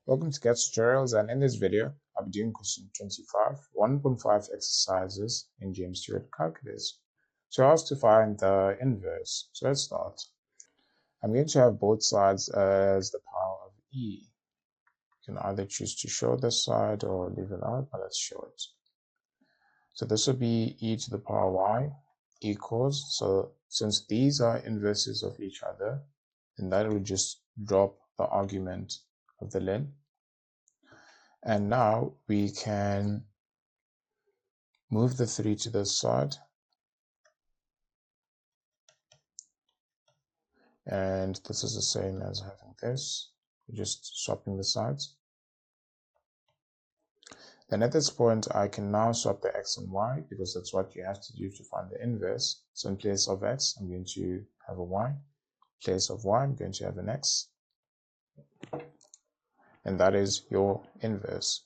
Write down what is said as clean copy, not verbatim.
Welcome to Khetz tutorials, and in this video I'll be doing question 25, 1.5 exercises in James Stewart calculus. So I asked to find the inverse. So let's start. I'm going to have both sides as the power of e. You can either choose to show this side or leave it out, but let's show it. So this will be e to the power y equals, so since these are inverses of each other, then that will just drop the argument of the ln. And now we can move the 3 to this side, and this is the same as having this. We're just swapping the sides. Then at this point, I can now swap the x and y, because that's what you have to do to find the inverse. So in place of x, I'm going to have a y. In place of y, I'm going to have an x. And that is your inverse.